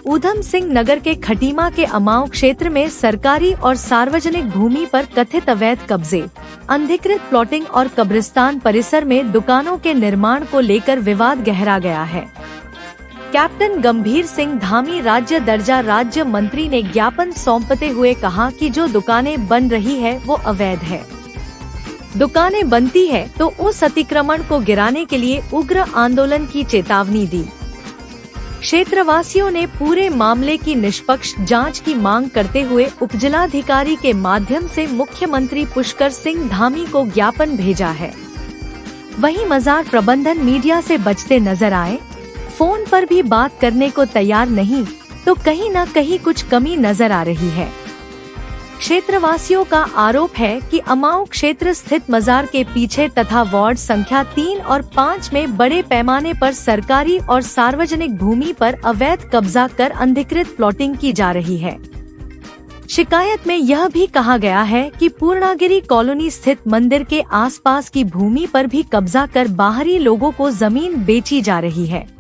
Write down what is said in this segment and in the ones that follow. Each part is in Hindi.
ऊधम सिंह नगर के खटीमा के अमाव क्षेत्र में सरकारी और सार्वजनिक भूमि पर कथित अवैध कब्जे, अनधिकृत प्लॉटिंग और कब्रिस्तान परिसर में दुकानों के निर्माण को लेकर विवाद गहरा गया है। कैप्टन गंभीर सिंह धामी राज्य दर्जा राज्य मंत्री ने ज्ञापन सौंपते हुए कहा कि जो दुकानें बन रही है वो अवैध है। दुकानें बनती है तो उस अतिक्रमण को गिराने के लिए उग्र आंदोलन की चेतावनी दी। क्षेत्रवासियों ने पूरे मामले की निष्पक्ष जांच की मांग करते हुए उपजिलाधिकारी के माध्यम से मुख्यमंत्री पुष्कर सिंह धामी को ज्ञापन भेजा है। वहीं मजार प्रबंधन मीडिया से बचते नजर आए, फोन पर भी बात करने को तैयार नहीं, तो कहीं न कहीं कुछ कमी नजर आ रही है। क्षेत्रवासियों का आरोप है कि अमाव क्षेत्र स्थित मजार के पीछे तथा वार्ड संख्या 3 और 5 में बड़े पैमाने पर सरकारी और सार्वजनिक भूमि पर अवैध कब्जा कर अनधिकृत प्लॉटिंग की जा रही है। शिकायत में यह भी कहा गया है कि पूर्णागिरी कॉलोनी स्थित मंदिर के आसपास की भूमि पर भी कब्जा कर बाहरी लोगों को जमीन बेची जा रही है।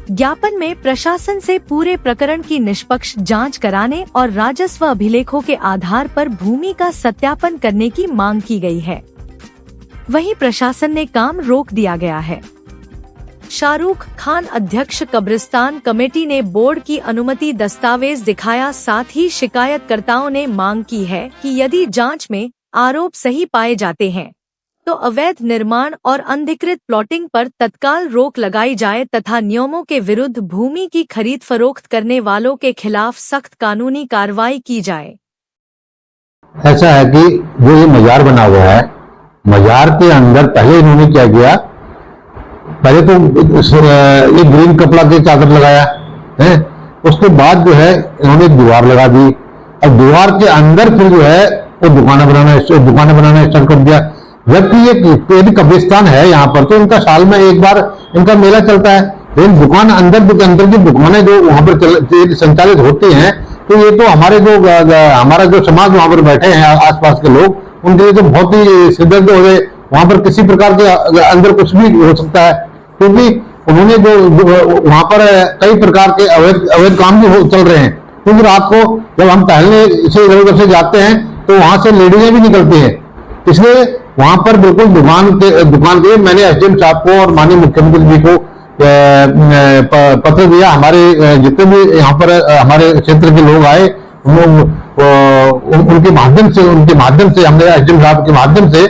ज्ञापन में प्रशासन से पूरे प्रकरण की निष्पक्ष जांच कराने और राजस्व अभिलेखों के आधार पर भूमि का सत्यापन करने की मांग की गई है। वहीं प्रशासन ने काम रोक दिया गया है। शाहरुख खान अध्यक्ष कब्रिस्तान कमेटी ने बोर्ड की अनुमति दस्तावेज दिखाया। साथ ही शिकायतकर्ताओं ने मांग की है कि यदि जांच में आरोप सही पाए जाते हैं तो अवैध निर्माण और अनधिकृत प्लॉटिंग पर तत्काल रोक लगाई जाए तथा नियमों के विरुद्ध भूमि की खरीद फरोख्त करने वालों के खिलाफ सख्त कानूनी कार्रवाई की जाए। ऐसा है कि जो ये मजार बना हुआ है, मजार के अंदर पहले इन्होंने क्या किया, पहले तो ये ग्रीन कपड़ा के चादर लगाया है, उसके बाद जो है इन्होंने दीवार लगा दी और दीवार के अंदर फिर जो है वो दुकानें बनाना स्टार्ट कर दिया। जबकि ये कब्रिस्तान है यहाँ पर, तो इनका साल में एक बार इनका मेला चलता है, लेकिन दुकान अंदर की दुकानें जो वहाँ पर संचालित होती हैं, तो ये तो हमारा जो समाज वहाँ पर बैठे हैं आसपास के लोग, उनके लिए तो बहुत ही सिरदर्द हो गए। वहाँ पर किसी प्रकार के अंदर कुछ भी हो सकता है, क्योंकि उन्होंने जो वहाँ पर कई प्रकार के अवैध काम भी चल रहे हैं। क्योंकि रात को जब हम टहलने से इधर उधर से जाते हैं तो वहाँ से लेडीजें भी निकलती हैं, इसलिए वहां पर बिल्कुल दुकान के मैंने एसडीएम साहब को और माननीय मुख्यमंत्री जी को पत्र दिया। हमारे जितने भी यहाँ पर हमारे क्षेत्र के लोग आए, उनके माध्यम से हमने एसडीएम साहब के माध्यम से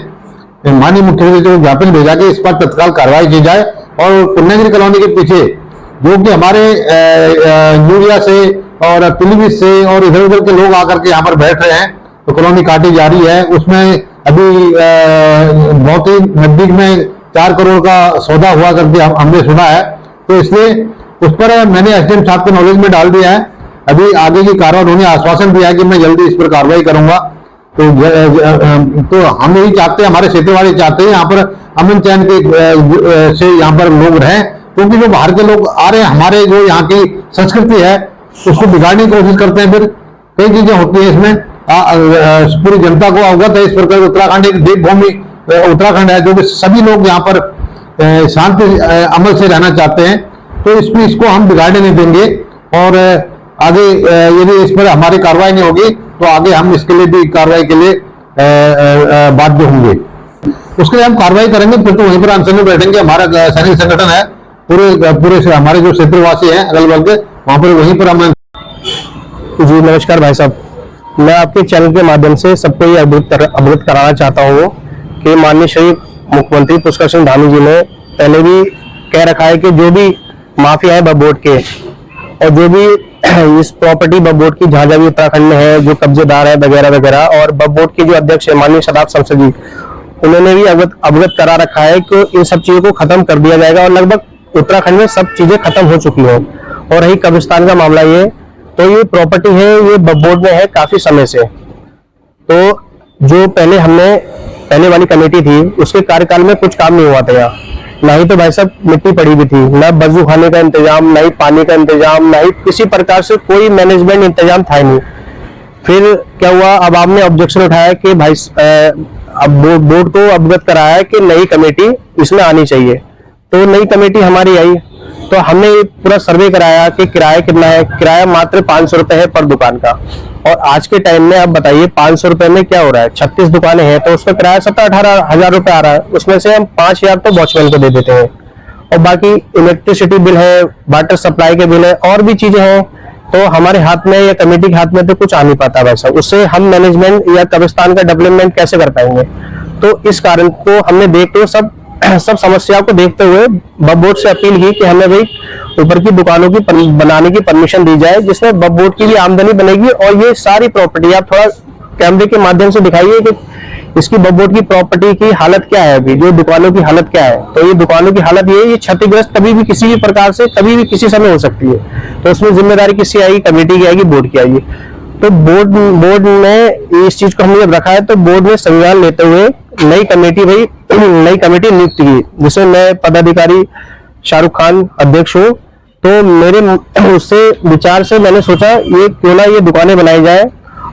माननीय मुख्यमंत्री को ज्ञापन भेजा कि इस पर तत्काल कार्रवाई की जाए। और पूर्णागिरी कॉलोनी के पीछे जो कि हमारे यूरिया से और पीलीभीत से और इधर उधर के लोग आकर के यहाँ पर बैठ रहे हैं, तो कॉलोनी काटी जा रही है। उसमें अभी बहुत ही नजदीक में 4 करोड़ का सौदा हुआ करके हमने सुना है, तो इसलिए उस पर मैंने एसडीएम साहब के नॉलेज में डाल दिया है। अभी आगे की कार्रवाई, उन्होंने आश्वासन दिया है कि मैं जल्दी इस पर कार्रवाई करूंगा। तो हम यही चाहते हैं, हमारे क्षेत्रवासी चाहते हैं यहाँ पर अमन चैन के से यहाँ पर लोग रहें, क्योंकि जो बाहर के लोग आ रहे हैं, हमारे जो यहाँ की संस्कृति है उसको बिगाड़ने की कोशिश करते हैं। फिर कई चीजें होती है इसमें, पूरी जनता को अवगत है इस प्रकार। उत्तराखंड एक देवभूमि उत्तराखंड है, जो कि सभी लोग यहाँ पर शांति अमल से रहना चाहते हैं, तो इसको हम बिगाड़ने नहीं देंगे। और आगे यदि इस पर हमारी कार्रवाई नहीं होगी तो आगे हम इसके लिए भी कार्रवाई के लिए बाध्य होंगे। उसके लिए हम कार्रवाई करेंगे, फिर तो वहीं पर अनशन में बैठेंगे। हमारा सैनिक संगठन है, पूरे हमारे जो क्षेत्रवासी हैं अगल बगल के, वहां पर वहीं पर हम। जी नमस्कार भाई साहब, मैं आपके चैनल के माध्यम से सबको ये अवगत कराना चाहता हूँ कि माननीय श्री मुख्यमंत्री पुष्कर सिंह धामी जी ने पहले भी कह रखा है कि जो भी माफिया है बबोट के और जो भी इस प्रॉपर्टी बबोट की जहां भी उत्तराखंड में है, जो कब्जेदार है वगैरह वगैरह, और बबोट के जो अध्यक्ष है माननीय शदाब शमशेर जी, उन्होंने भी अवगत करा रखा है कि इन सब चीजों को खत्म कर दिया जाएगा और लगभग उत्तराखंड में सब चीजें खत्म हो चुकी हैं। और रही कब्रिस्तान का मामला, तो ये प्रॉपर्टी है, ये बबोट में है काफी समय से। तो जो पहले वाली कमेटी थी उसके कार्यकाल में कुछ काम नहीं हुआ था यहाँ, ना ही तो भाई साहब मिट्टी पड़ी हुई थी, ना वजू खाने का इंतजाम, ना ही पानी का इंतजाम, ना ही किसी प्रकार से कोई मैनेजमेंट इंतजाम था नहीं। फिर क्या हुआ, अब आपने ऑब्जेक्शन उठाया कि भाई अब बोर्ड को अवगत कराया है कि नई कमेटी इसमें आनी चाहिए। तो नई कमेटी हमारी आई, तो हमने पूरा सर्वे कराया कि किराया कितना है। किराया मात्र 500 रुपए है पर दुकान का। और आज के टाइम में आप बताइए 500 रुपए में क्या हो रहा है, 36 दुकानें हैं तो उसका किराया 17-18 हजार रुपए आ रहा है। उसमें से हम 5000 तो वॉचमैन को दे देते हैं और बाकी इलेक्ट्रिसिटी बिल है, वाटर सप्लाई के बिल है और भी चीजें हैं। तो हमारे हाथ में या कमेटी के हाथ में तो कुछ आ नहीं पाता वैसा, उससे हम मैनेजमेंट या कब्रिस्तान का डेवलपमेंट कैसे कर पाएंगे। तो इस कारण को हमने देखते हुए सब समस्याओं को देखते हुए वक्फ बोर्ड से अपील की कि हमें भाई ऊपर की दुकानों की बनाने की परमिशन दी जाए, जिसमें वक्फ बोर्ड की भी आमदनी बनेगी। और ये सारी प्रॉपर्टी आप थोड़ा कैमरे के माध्यम से दिखाइए कि इसकी वक्फ बोर्ड की प्रॉपर्टी की हालत क्या है, अभी जो दुकानों की हालत क्या है। तो ये दुकानों की हालत ये क्षतिग्रस्त कभी भी किसी भी प्रकार से कभी भी किसी समय हो सकती है। तो उसमें जिम्मेदारी किसकी आएगी, कमेटी की आएगी, बोर्ड की आएगी। तो बोर्ड ने इस चीज को हमने जब रखा है तो बोर्ड ने संज्ञान लेते हुए नई कमेटी नियुक्त की, जिसमें मैं पदाधिकारी शाहरुख खान अध्यक्ष हूँ। तो मेरे उससे विचार से मैंने सोचा ये क्यों ना ये दुकानें बनाई जाए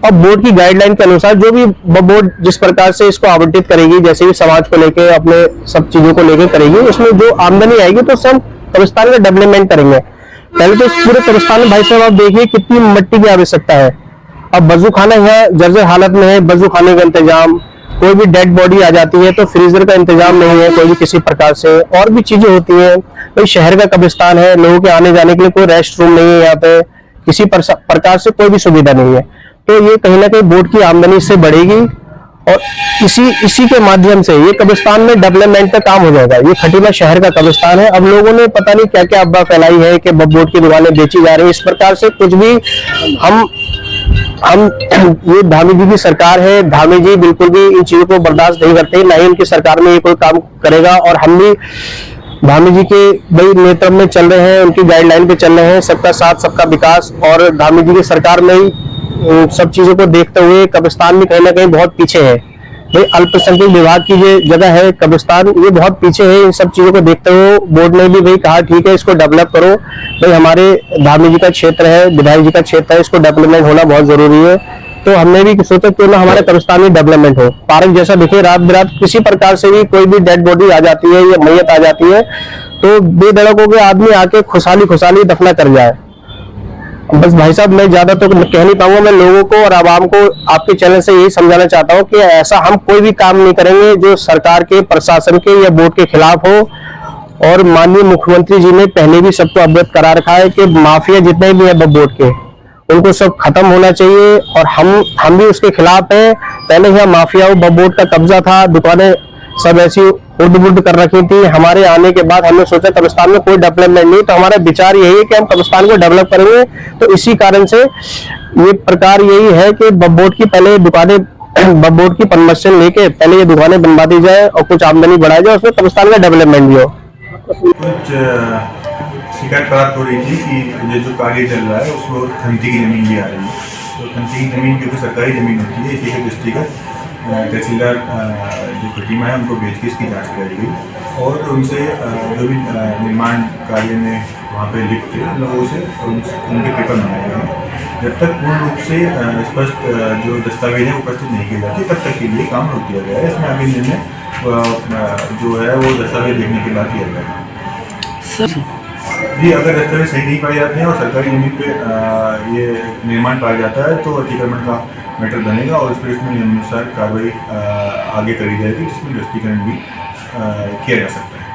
और बोर्ड की गाइडलाइन के अनुसार जो भी बोर्ड जिस प्रकार से इसको आवंटित करेगी, जैसे भी समाज को लेके अपने सब चीजों को लेकर करेगी, उसमें जो आमदनी आएगी तो उससे हम कब्रिस्तान का डेवलपमेंट करेंगे। पहले तो इस पूरे कब्रिस्तान में भाई साहब आप देखिए कितनी मिट्टी की आवश्यकता है। अब वजू खाना यहाँ जर्जर हालत में है, वजू खाने का इंतजाम, कोई भी डेड बॉडी आ जाती है तो फ्रीजर का इंतजाम नहीं है कोई भी किसी प्रकार से, और भी चीजें होती हैं। कोई शहर का कब्रिस्तान है, लोगों के आने जाने के लिए कोई रेस्ट रूम नहीं है, यहाँ पे किसी प्रकार से कोई भी सुविधा नहीं है। तो ये कहीं ना कहीं बोर्ड की आमदनी इससे बढ़ेगी और इसी के माध्यम से ये कब्रिस्तान में डेवलपमेंट का काम हो जाएगा। ये खटीमा शहर का कब्रिस्तान है। अब लोगों ने पता नहीं क्या क्या अफवाह फैलाई है कि वक्फ बोर्ड की दुकानें बेची जा रही है, इस प्रकार से कुछ भी हम ये धामी जी की सरकार है, धामी जी बिल्कुल भी इन चीजों को बर्दाश्त नहीं करते, ना ही उनकी सरकार में ये कोई काम करेगा। और हम भी धामी जी के भाई नेतृत्व में चल रहे हैं, उनकी गाइडलाइन पे चल रहे हैं, सबका साथ सबका विकास। और धामी जी की सरकार में ही सब चीजों को देखते हुए कब्रिस्तान भी कहीं ना कहीं बहुत पीछे है। भाई अल्पसंख्यक विभाग की जो जगह है कब्रिस्तान, ये बहुत पीछे है। इन सब चीजों को देखते हुए बोर्ड ने भी भाई कहा ठीक है इसको डेवलप करो। भाई हमारे धामी जी का क्षेत्र है, विधायक जी का क्षेत्र है, इसको डेवलपमेंट होना बहुत जरूरी है। तो हमने भी सोचा क्यों ना हमारे कब्रिस्तान में डेवलपमेंट हो, पार्क जैसा दिखे। रात बिरात किसी प्रकार से भी कोई भी डेड बॉडी आ जाती है या मैयत आ जाती है तो बेधड़क होकर आदमी आके खुशहाली दफना कर जाए। बस भाई साहब मैं ज्यादा तो कह नहीं पाऊंगा। मैं लोगों को और आवाम को आपके चैनल से यही समझाना चाहता हूं कि ऐसा हम कोई भी काम नहीं करेंगे जो सरकार के, प्रशासन के या बोर्ड के खिलाफ हो। और माननीय मुख्यमंत्री जी ने पहले भी सबको अवगत करा रखा है कि माफिया जितने भी है बोर्ड के, उनको सब खत्म होना चाहिए। और हम भी उसके खिलाफ हैं। पहले यहाँ माफिया बोर्ड का कब्जा था, दुकानें सब ऐसी उर्द-बुर्द कर रखी थी। हमारे आने के बाद हमने सोचा कब्रिस्तान में कोई डेवलपमेंट नहीं, तो हमारा विचार यही है कि हम कब्रिस्तान को डेवलप करेंगे। तो इसी कारण से ये प्रकार यही है कि वक्फ बोर्ड की पहले दुकानें, वक्फ बोर्ड की परमिशन लेके पहले ये दुकानें बनवा दी जाए और कुछ आमदनी बढ़ाई जाए, उसमें कब्रिस्तान का डेवलपमेंट भी हो। कुछ शिकायत प्राप्त हो रही थी कि ये जो कार्य चल रहा है उसमें खंती की जमीन भी आ रही है। तो खंती की जमीन क्योंकि सरकारी जमीन होती है, इसी के दृष्टिगत तहसीलदार जो खटीमा है उनको भेज के इसकी जांच कराई गई और उनसे जो भी निर्माण कार्य में वहाँ पे लिप्त थे लोगों से उनके पेपर मंगाए गए। जब तक पूर्ण रूप से स्पष्ट जो दस्तावेज है उपस्थित नहीं किए जाते तब तक के लिए काम रोक दिया गया है। इसमें आगे निर्णय जो है वो दस्तावेज देखने के बाद किया जाएगा। जी, अगर दस्तावेज सही नहीं पाए जाते हैं और सरकारी जमीन पे ये निर्माण पाया जाता है तो अतिक्रमण का मैटर बनेगा और फिर इसमें नियमानुसार कार्रवाई आगे करी जाएगी, जिसमें दृष्टिकरण भी किया जा सकता है।